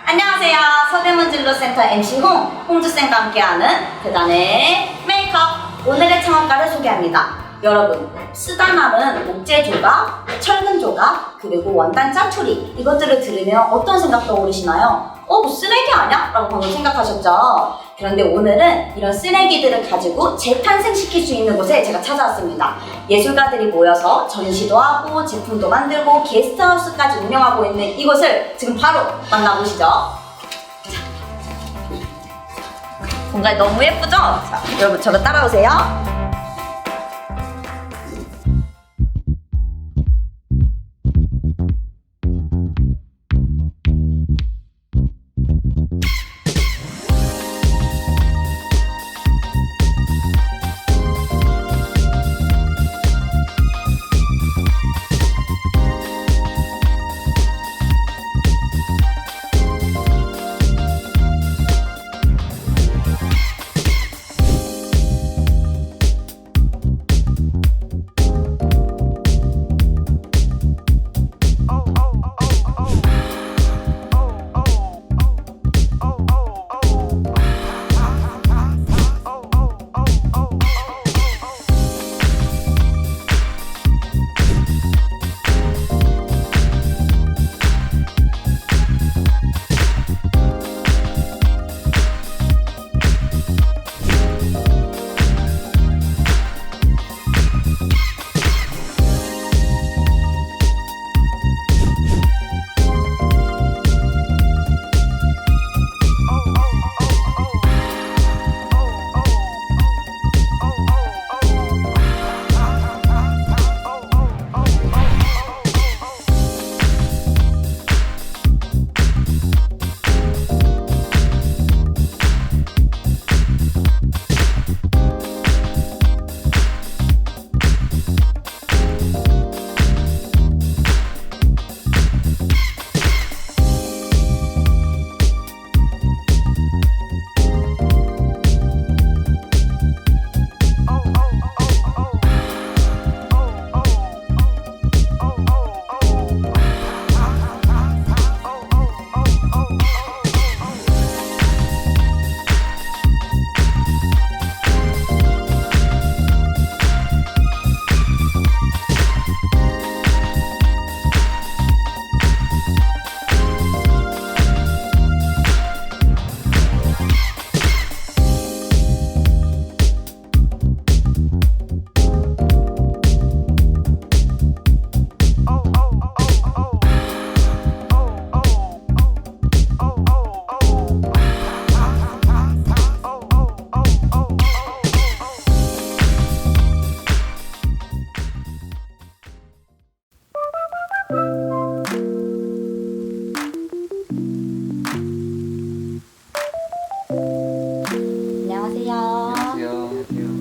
안녕하세요. 서대문 진로센터 MC 홍주쌤과 함께하는 대단의 메이크업. 오늘의 창업가를 소개합니다. 여러분, 쓰다 남은 목재 조각, 철근 조각, 그리고 원단 짜투리, 이것들을 들으면 어떤 생각 떠오르시나요? 뭐 쓰레기 아니야? 라고 방금 생각하셨죠? 그런데 오늘은 이런 쓰레기들을 가지고 재탄생시킬 수 있는 곳에 제가 찾아왔습니다. 예술가들이 모여서 전시도 하고 제품도 만들고 게스트하우스까지 운영하고 있는 이곳을 지금 바로 만나보시죠. 공간이 너무 예쁘죠? 자, 여러분 저를 따라오세요.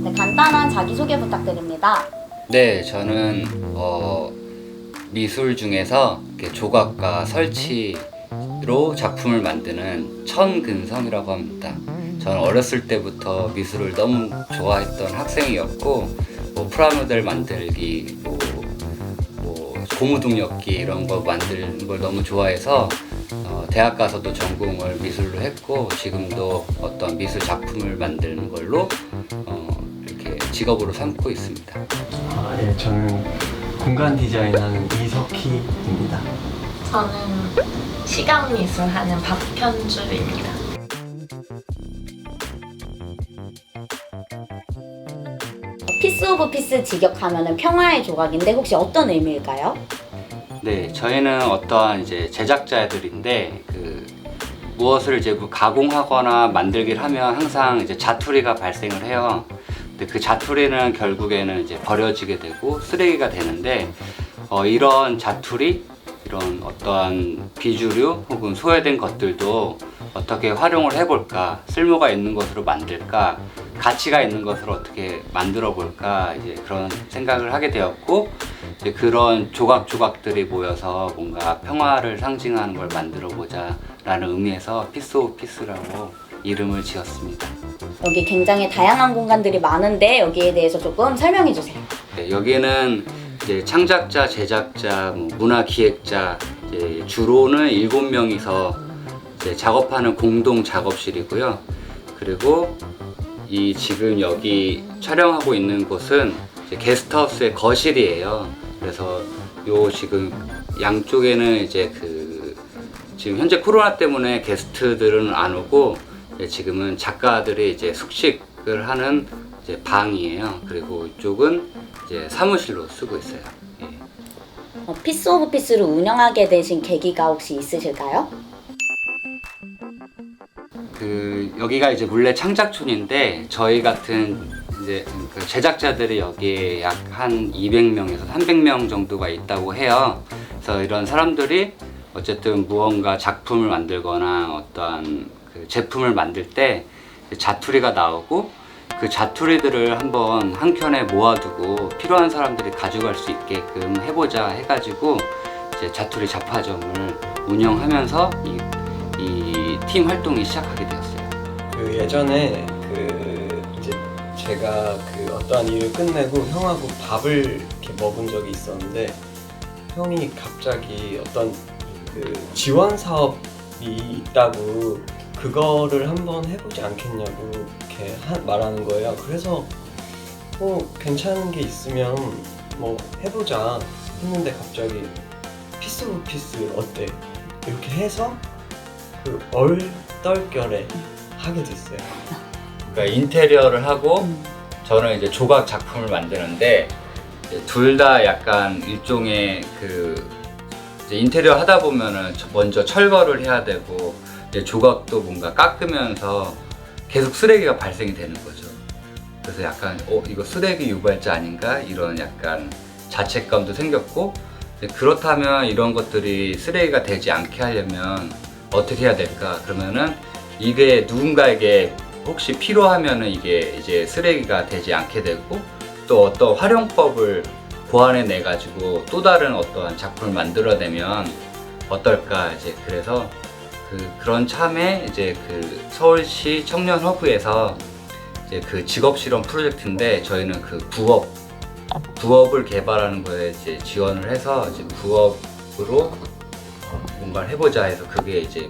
네, 간단한 자기소개 부탁드립니다. 네, 저는 미술 중에서 이렇게 조각과 설치로 작품을 만드는 천근성이라고 합니다. 저는 어렸을 때부터 미술을 너무 좋아했던 학생이었고, 프라모델 만들기, 고무동력기 이런 거 만드는 걸 너무 좋아해서 대학 가서도 전공을 미술로 했고, 지금도 어떤 미술 작품을 만드는 걸로 이렇게 직업으로 삼고 있습니다. 예, 저는 공간 디자인하는 이석희입니다. 저는 시각미술 하는 박현주입니다. 피스 오브 피스 직역하면 평화의 조각인데 혹시 어떤 의미일까요? 네, 저희는 어떠한 이제 제작자들인데 무엇을 이제 가공하거나 만들기를 하면 항상 이제 자투리가 발생을 해요. 근데 그 자투리는 결국에는 이제 버려지게 되고 쓰레기가 되는데 이런 자투리, 이런 어떠한 비주류 혹은 소외된 것들도 어떻게 활용을 해볼까, 쓸모가 있는 것으로 만들까, 가치가 있는 것을 어떻게 만들어 볼까, 이제 그런 생각을 하게 되었고, 이제 그런 조각조각들이 모여서 뭔가 평화를 상징하는 걸 만들어 보자 라는 의미에서 피스 오브 피스라고 이름을 지었습니다. 여기 굉장히 다양한 공간들이 많은데 여기에 대해서 조금 설명해 주세요. 네, 여기는 이제 창작자, 제작자, 문화기획자, 이제 주로는 7명이서 이제 작업하는 공동 작업실이고요. 그리고 이 지금 여기 촬영하고 있는 곳은 이제 게스트하우스의 거실이에요. 그래서 요 지금 양쪽에는 이제 지금 현재 코로나 때문에 게스트들은 안 오고 지금은 작가들이 이제 숙식을 하는 이제 방이에요. 그리고 이쪽은 이제 사무실로 쓰고 있어요. 예. 피스 오브 피스를 운영하게 되신 계기가 혹시 있으실까요? 여기가 이제 물레 창작촌인데 저희 같은 이제 그 제작자들이 여기에 약 한 200명에서 300명 정도가 있다고 해요. 그래서 이런 사람들이 어쨌든 무언가 작품을 만들거나 어떠한 그 제품을 만들 때 자투리가 나오고 그 자투리들을 한번 한 켠에 모아두고 필요한 사람들이 가져갈 수 있게끔 해보자 해가지고 이제 자투리 잡화점을 운영하면서 이 팀 활동이 시작하게 되었어요. 그 예전에 이제 제가 어떠한 일을 끝내고 형하고 밥을 이렇게 먹은 적이 있었는데 형이 갑자기 어떤 지원 사업이 있다고 그거를 한번 해보지 않겠냐고 이렇게 말하는 거예요. 그래서 괜찮은 게 있으면 뭐 해보자 했는데 갑자기 피스 오브 피스 어때? 이렇게 해서 얼떨결에 하게 됐어요. 그러니까 인테리어를 하고 저는 이제 조각 작품을 만드는데 둘 다 약간 일종의 이제 인테리어 하다 보면은 먼저 철거를 해야 되고 이제 조각도 뭔가 깎으면서 계속 쓰레기가 발생이 되는 거죠. 그래서 약간 이거 쓰레기 유발자 아닌가 이런 약간 자책감도 생겼고 그렇다면 이런 것들이 쓰레기가 되지 않게 하려면 어떻게 해야 될까? 그러면은 이게 누군가에게 혹시 필요하면은 이게 이제 쓰레기가 되지 않게 되고 또 어떤 활용법을 고안해 내 가지고 또 다른 어떠한 작품을 만들어내면 어떨까 이제 그래서 그런 참에 이제 서울시 청년 허브에서 이제 직업 실험 프로젝트인데 저희는 부업을 개발하는 거에 이제 지원을 해서 이제 부업으로 뭔가를 해보자 해서 그게 이제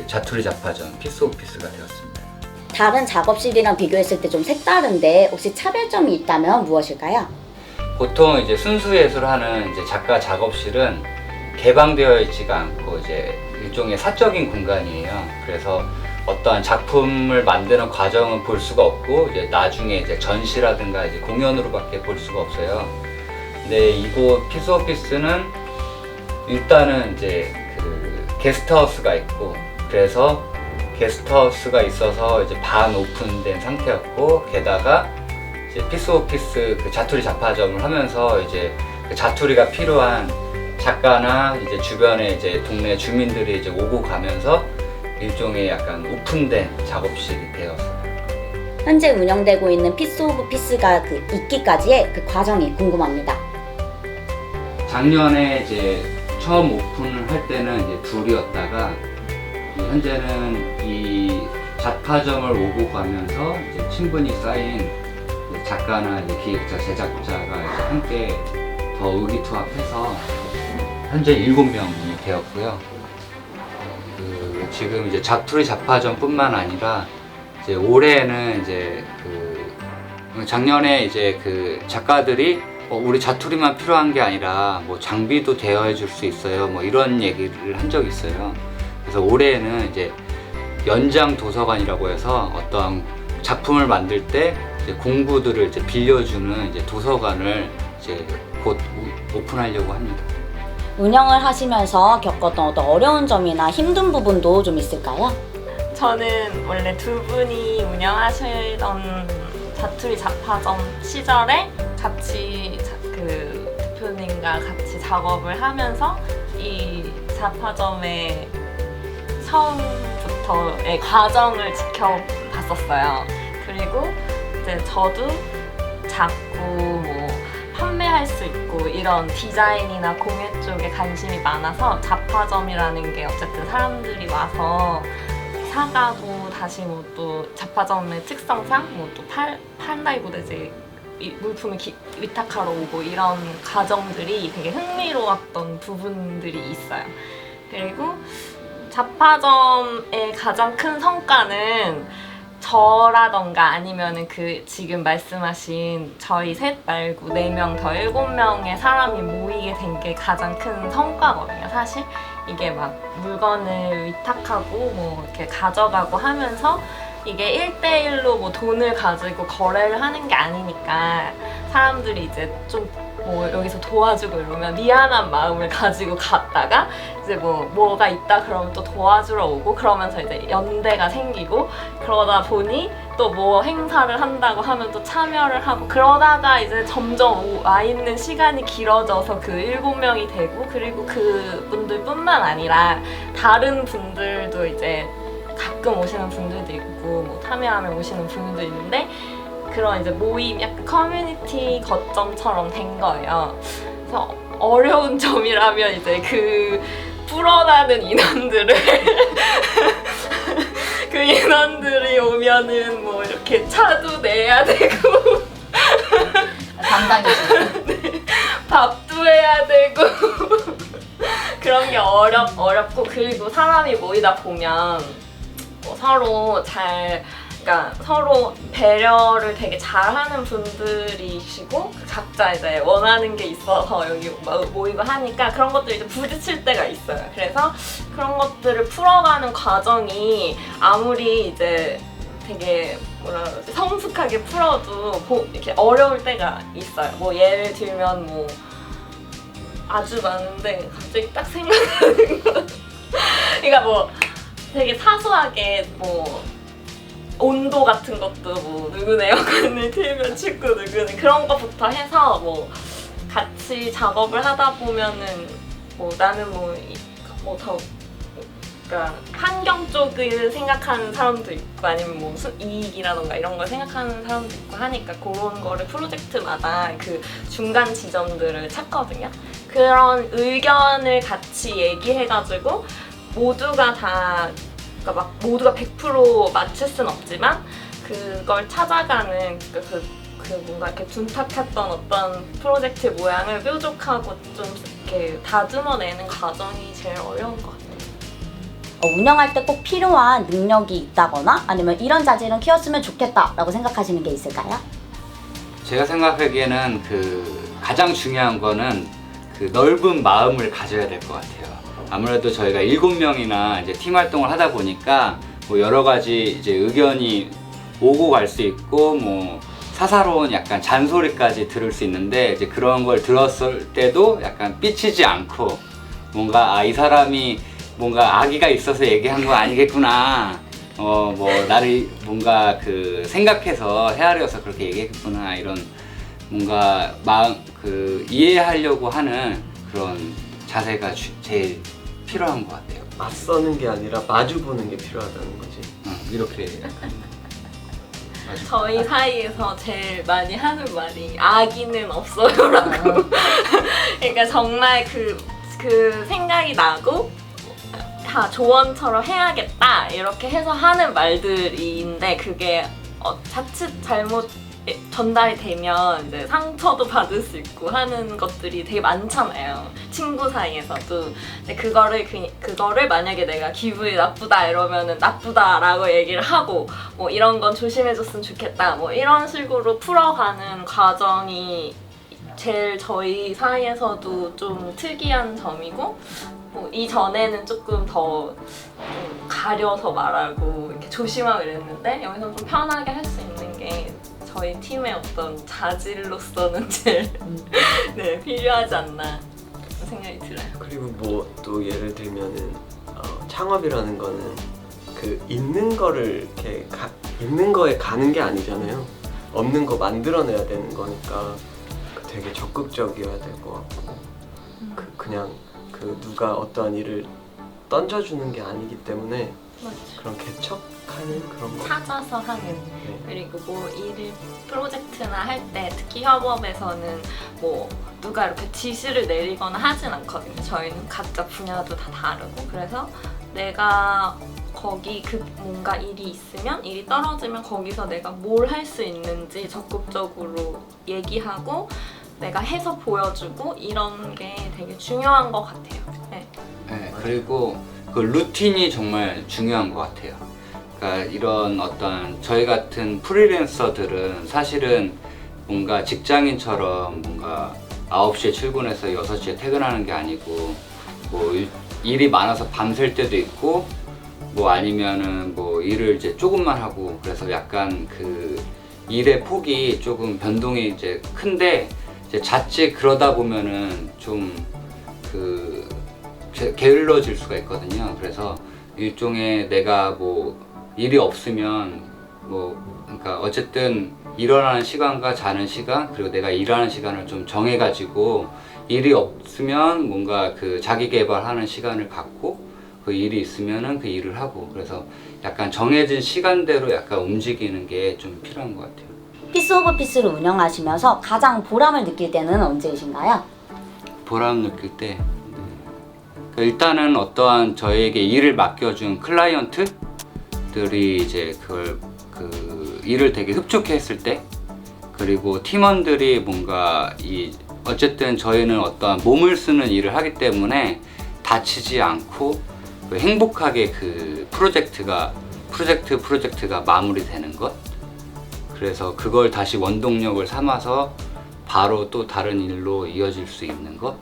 자투리 잡화점 피스 오브 피스가 되었습니다. 다른 작업실이랑 비교했을 때 좀 색다른데 혹시 차별점이 있다면 무엇일까요? 보통 이제 순수 예술하는 이제 작가 작업실은 개방되어 있지가 않고 이제 일종의 사적인 공간이에요. 그래서 어떠한 작품을 만드는 과정은 볼 수가 없고 이제 나중에 이제 전시라든가 이제 공연으로밖에 볼 수가 없어요. 근데 이곳 피스 오브 피스는 일단은 이제 게스트하우스가 있고 그래서 게스트하우스가 있어서 이제 반 오픈된 상태였고 게다가 이제 피스 오브 피스 자투리 잡화점을 하면서 이제 자투리가 필요한 작가나 이제 주변에 이제 동네 주민들이 이제 오고 가면서 일종의 약간 오픈된 작업실이 되었어요. 현재 운영되고 있는 피스 오브 피스가 있기까지의 과정이 궁금합니다. 작년에 이제 처음 오픈을 할 때는 이제 둘이었다가 현재는 이 잡화점을 오고 가면서 이제 친분이 쌓인 작가나 이제 기획자, 제작자가 이제 함께 더 의기투합해서 현재 7명이 되었고요. 지금 이제 자투리 잡화점뿐만 아니라 이제 올해는 이제 작년에 이제 작가들이 우리 자투리만 필요한 게 아니라 뭐 장비도 대여해 줄 수 있어요. 뭐 이런 얘기를 한 적이 있어요. 그래서 올해는 이제 연장 도서관이라고 해서 어떤 작품을 만들 때 이제 공부들을 이제 빌려주는 이제 도서관을 이제 곧 오픈하려고 합니다. 운영을 하시면서 겪었던 어떤 어려운 점이나 힘든 부분도 좀 있을까요? 저는 원래 두 분이 운영하시던 자투리 잡화점 시절에 같이 대표님과 같이 작업을 하면서 이 잡화점의 처음부터의 과정을 지켜봤었어요. 그리고 이제 저도 자꾸 뭐 판매할 수 있고 이런 디자인이나 공예 쪽에 관심이 많아서 잡화점이라는 게 어쨌든 사람들이 와서 사가고 다시 뭐 또 잡화점의 특성상 뭐 또 판다기보다 이제 물품을 위탁하러 오고 이런 과정들이 되게 흥미로웠던 부분들이 있어요. 그리고 자파점의 가장 큰 성과는 저라던가 아니면은 그 지금 말씀하신 저희 셋 말고 4명 더 7명의 사람이 모이게 된 게 가장 큰 성과거든요. 사실 이게 막 물건을 위탁하고 뭐 이렇게 가져가고 하면서 이게 1대1로 뭐 돈을 가지고 거래를 하는 게 아니니까 사람들이 이제 좀 뭐 여기서 도와주고 이러면 미안한 마음을 가지고 갔다가 이제 뭐가 있다 그러면 또 도와주러 오고 그러면서 이제 연대가 생기고 그러다 보니 또 뭐 행사를 한다고 하면 또 참여를 하고 그러다가 이제 점점 와 있는 시간이 길어져서 그 7명이 되고 그리고 그분들뿐만 아니라 다른 분들도 이제 가끔 오시는 분들도 있고 뭐 참여하면 오시는 분들도 있는데 그런 이제 모임 약간 커뮤니티 거점처럼 된 거예요. 그래서 어려운 점이라면 이제 그 불어나는 인원들을 그 인원들이 오면은 뭐 이렇게 차도 내야 되고 담당이시죠. 밥도 해야 되고 그런 게 어렵고 그리고 사람이 모이다 보면 뭐 서로 그러니까 서로 배려를 되게 잘하는 분들이시고 각자 이제 원하는 게 있어서 여기 모이고 하니까 그런 것들이 이제 부딪힐 때가 있어요. 그래서 그런 것들을 풀어가는 과정이 아무리 이제 되게 뭐라 그러지 성숙하게 풀어도 이렇게 어려울 때가 있어요. 뭐 예를 들면 뭐 아주 많은데 갑자기 딱 생각나는 거. 그러니까 뭐 되게 사소하게 뭐 온도 같은 것도 뭐 누구는 에어컨을 틀면 춥고 누구는 그런 것부터 해서 뭐 같이 작업을 하다 보면은 뭐 나는 뭐 더 그러니까 환경 쪽을 생각하는 사람도 있고 아니면 뭐 이익이라던가 이런 걸 생각하는 사람도 있고 하니까 그런 거를 프로젝트마다 그 중간 지점들을 찾거든요. 그런 의견을 같이 얘기해가지고 모두가 다 그러니까 막 모두가 100% 맞출 순 없지만 그걸 찾아가는 그 뭔가 이렇게 둔탁했던 어떤 프로젝트 모양을 뾰족하고 좀 이렇게 다듬어내는 과정이 제일 어려운 것 같아요. 운영할 때 꼭 필요한 능력이 있다거나 아니면 이런 자질은 키웠으면 좋겠다라고 생각하시는 게 있을까요? 제가 생각하기에는 그 가장 중요한 거는 그 넓은 마음을 가져야 될 것 같아요. 아무래도 저희가 7명이나 이제 팀 활동을 하다 보니까 뭐 여러 가지 이제 의견이 오고 갈 수 있고 뭐 사사로운 약간 잔소리까지 들을 수 있는데 이제 그런 걸 들었을 때도 약간 삐치지 않고 뭔가 이 사람이 뭔가 악의가 있어서 얘기한 거 아니겠구나. 뭐 나를 뭔가 그 생각해서 헤아려서 그렇게 얘기했구나 이런 뭔가 마음 그 이해하려고 하는 그런 자세가 제일 필요한 것 같아요. 맞서는 게 아니라 마주 보는 게 필요하다는 거지. 이렇게 약간 저희 사이에서 제일 많이 하는 말이 악의는 없어요라고. 그러니까 정말 그 생각이 나고 다 조언처럼 해야겠다 이렇게 해서 하는 말들인데 그게 자칫 잘못 전달이 되면 이제 상처도 받을 수 있고 하는 것들이 되게 많잖아요. 친구 사이에서도. 근데 그거를 만약에 내가 기분이 나쁘다 이러면은 나쁘다라고 얘기를 하고 뭐 이런 건 조심해줬으면 좋겠다 뭐 이런 식으로 풀어가는 과정이 제일 저희 사이에서도 좀 특이한 점이고 뭐 이전에는 조금 더 가려서 말하고 이렇게 조심하고 이랬는데 여기서 좀 편하게 할 수 있는 게 저희 팀의 어떤 자질로서는 제일 네, 필요하지 않나 생각이 들어요. 그리고 뭐 또 예를 들면은 창업이라는 거는 그 있는 거를 이렇게 있는 거에 가는 게 아니잖아요. 없는 거 만들어내야 되는 거니까 되게 적극적이어야 될 것 같고 그냥 누가 어떠한 일을 던져주는 게 아니기 때문에 맞죠. 그런 개척하는 그런 거 찾아서 하는 네. 그리고 뭐 일을 프로젝트나 할 때 특히 협업에서는 뭐 누가 이렇게 지시를 내리거나 하진 않거든요. 저희는 각자 분야도 다 다르고 그래서 내가 거기 뭔가 일이 있으면 일이 떨어지면 거기서 내가 뭘 할 수 있는지 적극적으로 얘기하고 내가 해서 보여주고 이런 게 되게 중요한 것 같아요. 네. 네, 그리고 그 루틴이 정말 중요한 것 같아요. 그러니까 이런 어떤 저희 같은 프리랜서들은 사실은 뭔가 직장인처럼 뭔가 9시에 출근해서 6시에 퇴근하는 게 아니고 뭐 일이 많아서 밤샐 때도 있고 뭐 아니면은 뭐 일을 이제 조금만 하고 그래서 약간 그 일의 폭이 조금 변동이 이제 큰데 이제 자칫 그러다 보면은 좀 그 게을러질 수가 있거든요. 그래서 일종의 내가 뭐 일이 없으면 뭐 그러니까 어쨌든 일어나는 시간과 자는 시간 그리고 내가 일하는 시간을 좀 정해가지고 일이 없으면 뭔가 그 자기 개발하는 시간을 갖고 그 일이 있으면은 그 일을 하고 그래서 약간 정해진 시간대로 약간 움직이는 게 좀 필요한 것 같아요. 피스 오브 피스를 운영하시면서 가장 보람을 느낄 때는 언제이신가요? 보람 느낄 때 그러니까 일단은 어떠한 저에게 일을 맡겨준 클라이언트들이 이제 그걸 그 일을 되게 흡족해 했을 때 그리고 팀원들이 뭔가 이 어쨌든 저희는 어떠한 몸을 쓰는 일을 하기 때문에 다치지 않고 그 행복하게 그 프로젝트가 마무리되는 것 그래서 그걸 다시 원동력을 삼아서 바로 또 다른 일로 이어질 수 있는 것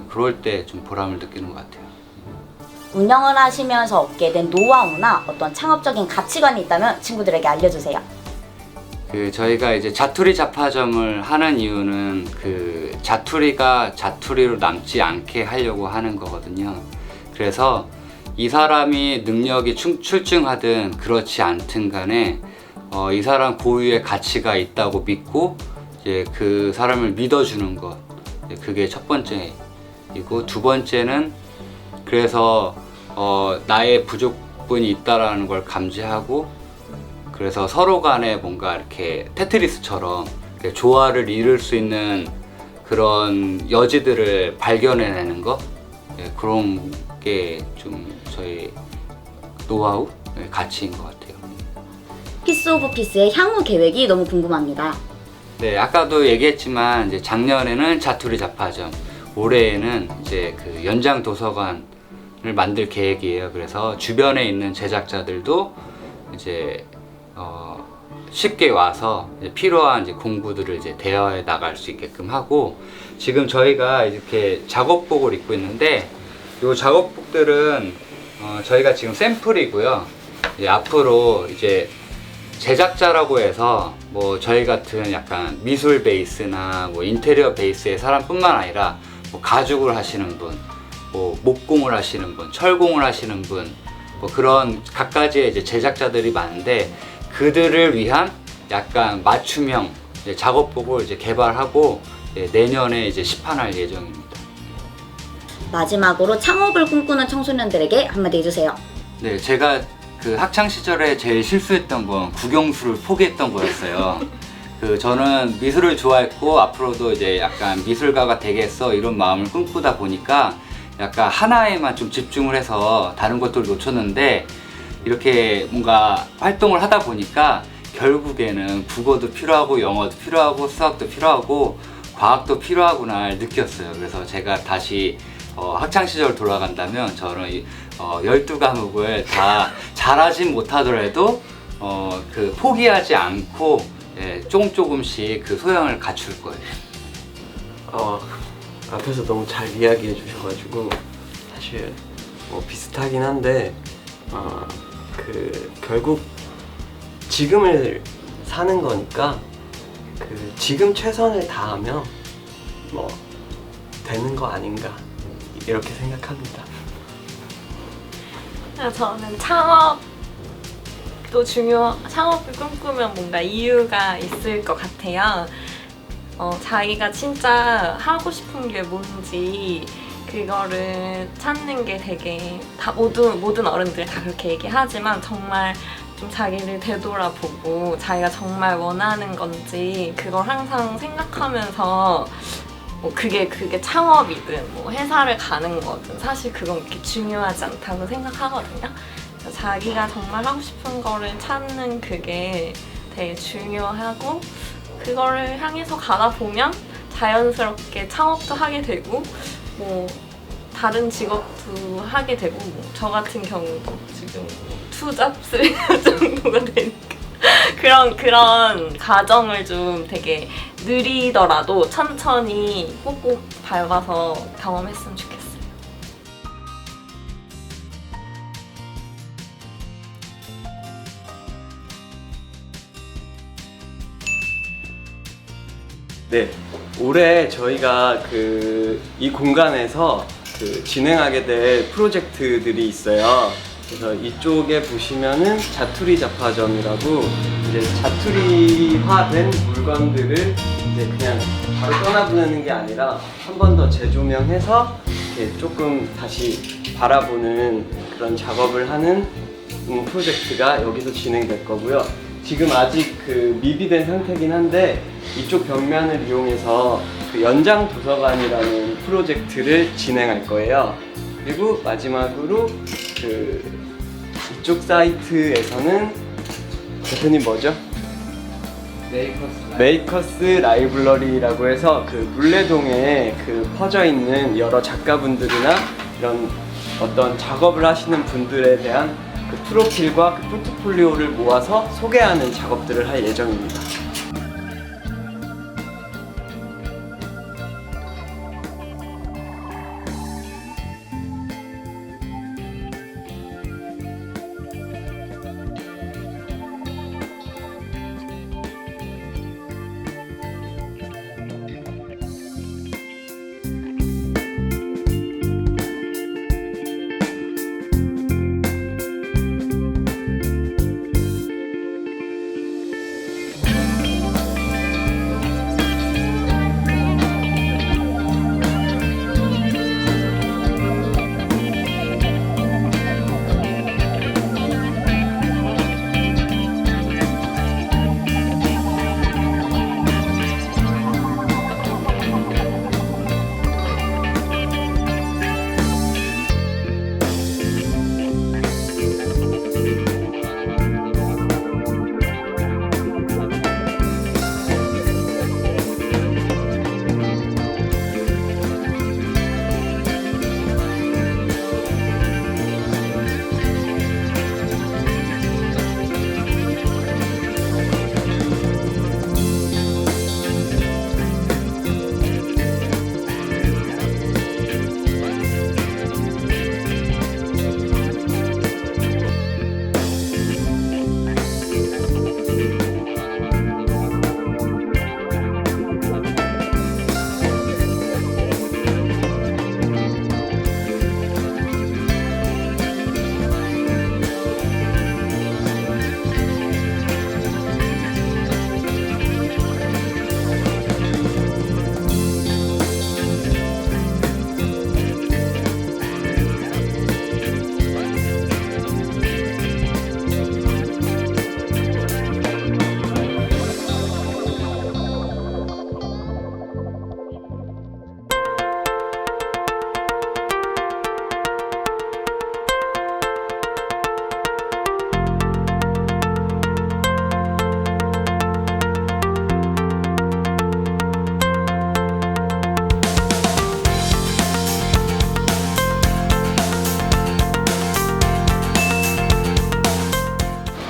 그럴 때 좀 보람을 느끼는 것 같아요. 운영을 하시면서 얻게 된 노하우나 어떤 창업적인 가치관이 있다면 친구들에게 알려주세요. 그 저희가 이제 자투리 잡화점을 하는 이유는 그 자투리가 자투리로 남지 않게 하려고 하는 거거든요. 그래서 이 사람이 능력이 출중하든 그렇지 않든 간에 이 사람 고유의 가치가 있다고 믿고 이제 그 사람을 믿어주는 것 그게 첫 번째이고 두 번째는 그래서 나의 부족분이 있다라는 걸 감지하고 그래서 서로 간에 뭔가 이렇게 테트리스처럼 이렇게 조화를 이룰 수 있는 그런 여지들을 발견해내는 것 그런 게 좀 저희 노하우 가치인 것 같아요. 피스 오브 피스의 향후 계획이 너무 궁금합니다. 네, 아까도 얘기했지만 이제 작년에는 자투리 잡화점, 올해에는 이제 그 연장 도서관을 만들 계획이에요. 그래서 주변에 있는 제작자들도 이제 쉽게 와서 이제 필요한 이제 공구들을 이제 대여해 나갈 수 있게끔 하고 지금 저희가 이렇게 작업복을 입고 있는데 이 작업복들은 저희가 지금 샘플이고요. 이제 앞으로 이제 제작자라고 해서 뭐 저희 같은 약간 미술 베이스나 뭐 인테리어 베이스의 사람뿐만 아니라 뭐 가죽을 하시는 분, 뭐 목공을 하시는 분, 철공을 하시는 분, 뭐 그런 각가지의 이제 제작자들이 많은데 그들을 위한 약간 맞춤형 이제 작업복을 이제 개발하고 내년에 이제 시판할 예정입니다. 마지막으로 창업을 꿈꾸는 청소년들에게 한마디 해주세요. 네, 제가 그 학창 시절에 제일 실수했던 건 국영수를 포기했던 거였어요. 그 저는 미술을 좋아했고 앞으로도 이제 약간 미술가가 되겠어 이런 마음을 꿈꾸다 보니까 약간 하나에만 좀 집중을 해서 다른 것들을 놓쳤는데 이렇게 뭔가 활동을 하다 보니까 결국에는 국어도 필요하고 영어도 필요하고 수학도 필요하고 과학도 필요하구나 느꼈어요. 그래서 제가 다시 학창 시절 돌아간다면 저는 12과목을 다 잘하진 못하더라도 그 포기하지 않고 조금씩 그 소양을 갖출 거예요. 앞에서 너무 잘 이야기해 주셔가지고 사실 뭐 비슷하긴 한데 그 결국 지금을 사는 거니까 그 지금 최선을 다하면 뭐 되는 거 아닌가 이렇게 생각합니다. 저는 창업을 꿈꾸면 뭔가 이유가 있을 것 같아요. 자기가 진짜 하고 싶은 게 뭔지 그거를 찾는 게 되게 다 모든 어른들 다 그렇게 얘기하지만 정말 좀 자기를 되돌아보고 자기가 정말 원하는 건지 그걸 항상 생각하면서 뭐 그게 창업이든 뭐 회사를 가는 거든 사실 그건 그렇게 중요하지 않다고 생각하거든요. 그래서 자기가 정말 하고 싶은 거를 찾는 그게 되게 중요하고 그거를 향해서 가다 보면 자연스럽게 창업도 하게 되고 뭐 다른 직업도 하게 되고 저 같은 경우도 지금 2잡 3잡 정도가 되니까 그런 과정을 좀 되게 느리더라도 천천히 꼭꼭 밟아서 경험했으면 좋겠어요. 네, 올해 저희가 이 공간에서 진행하게 될 프로젝트들이 있어요. 그래서 이쪽에 보시면은 자투리 잡화점이라고 이제 자투리화된 물건들을 이제 그냥 바로 떠나보내는 게 아니라 한 번 더 재조명해서 이렇게 조금 다시 바라보는 그런 작업을 하는 프로젝트가 여기서 진행될 거고요. 지금 아직 미비된 상태긴 한데 이쪽 벽면을 이용해서 연장 도서관이라는 프로젝트를 진행할 거예요. 그리고 마지막으로 이쪽 사이트에서는 대표님 뭐죠? 메이커스 라이블러리라고 해서 물레동에 퍼져 있는 여러 작가분들이나 이런 어떤 작업을 하시는 분들에 대한 프로필과 포트폴리오를 모아서 소개하는 작업들을 할 예정입니다.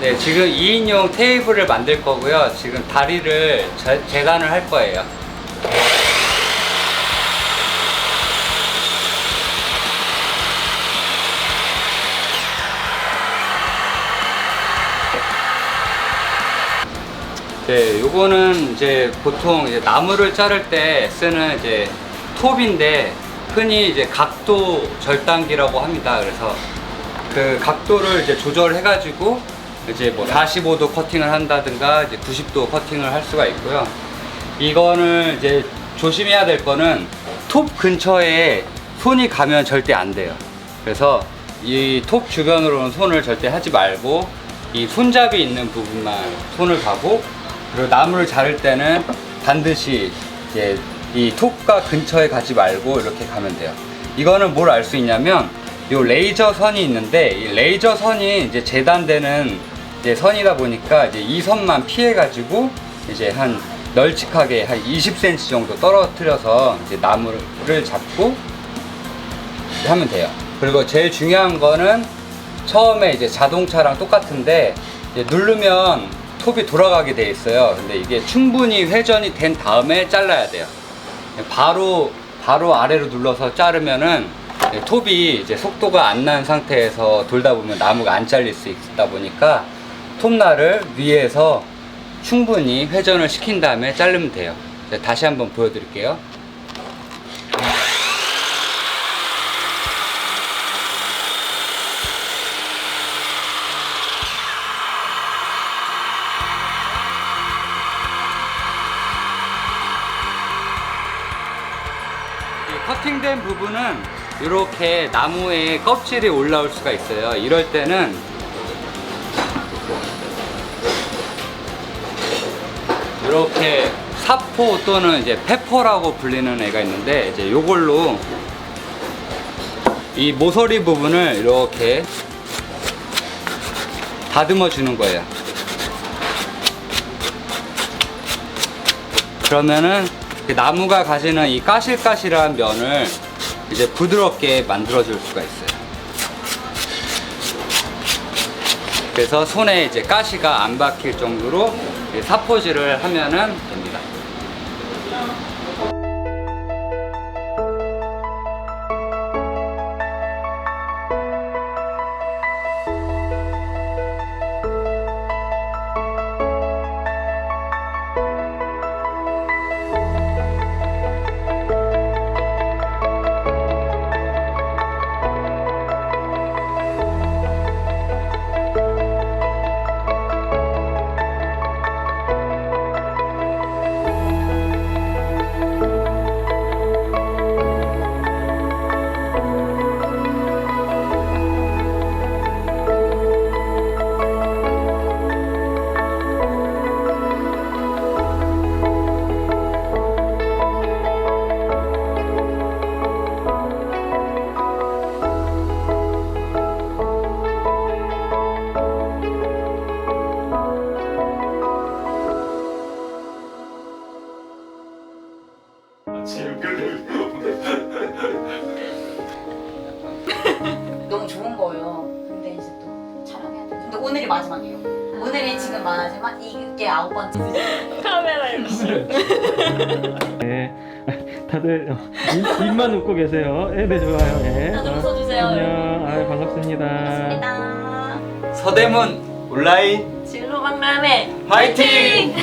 네, 지금 2인용 테이블을 만들 거고요. 지금 다리를 재단을 할 거예요. 네, 요거는 이제 보통 이제 나무를 자를 때 쓰는 이제 톱인데 흔히 이제 각도 절단기라고 합니다. 그래서 그 각도를 이제 조절해가지고 이제 뭐 45도 커팅을 한다든가 이제 90도 커팅을 할 수가 있고요. 이거는 이제 조심해야 될 거는 톱 근처에 손이 가면 절대 안 돼요. 그래서 이 톱 주변으로는 손을 절대 하지 말고 이 손잡이 있는 부분만 손을 가고, 그리고 나무를 자를 때는 반드시 이제 이 톱과 근처에 가지 말고 이렇게 가면 돼요. 이거는 뭘 알 수 있냐면 요 레이저 선이 있는데, 이 레이저 선이 이제 재단되는 이제 선이다 보니까 이제 이 선만 피해 가지고 이제 한 널찍하게 한 20cm 정도 떨어뜨려서 이제 나무를 잡고 하면 돼요. 그리고 제일 중요한 거는 처음에 이제 자동차랑 똑같은데 이제 누르면 톱이 돌아가게 돼 있어요. 근데 이게 충분히 회전이 된 다음에 잘라야 돼요. 바로 아래로 눌러서 자르면은 톱이 이제 속도가 안 난 상태에서 돌다 보면 나무가 안 잘릴 수 있다 보니까 톱날을 위에서 충분히 회전을 시킨 다음에 자르면 돼요. 다시 한번 보여드릴게요. 이 커팅된 부분은 이렇게 나무에 껍질이 올라올 수가 있어요. 이럴 때는 이렇게 사포 또는 이제 페퍼라고 불리는 애가 있는데 이제 요걸로 이 모서리 부분을 이렇게 다듬어 주는 거예요. 그러면은 나무가 가지는 이 까실까실한 면을 이제 부드럽게 만들어 줄 수가 있어요. 그래서 손에 이제 가시가 안 박힐 정도로 사포질을 하면은 됩니다. 너무 좋은 거예요. 근데 이제 또 촬영해야 돼. 근데 오늘이 마지막이에요. 오늘이 지금 말하지만 이게 9번째. 카메라 역시. 네, 다들 입만 웃고 계세요. 네, 좋아요. 네. 다들 웃어주세요. 안녕. 반갑습니다. 반갑습니다. 서대문 온라인 진로 박람회 화이팅!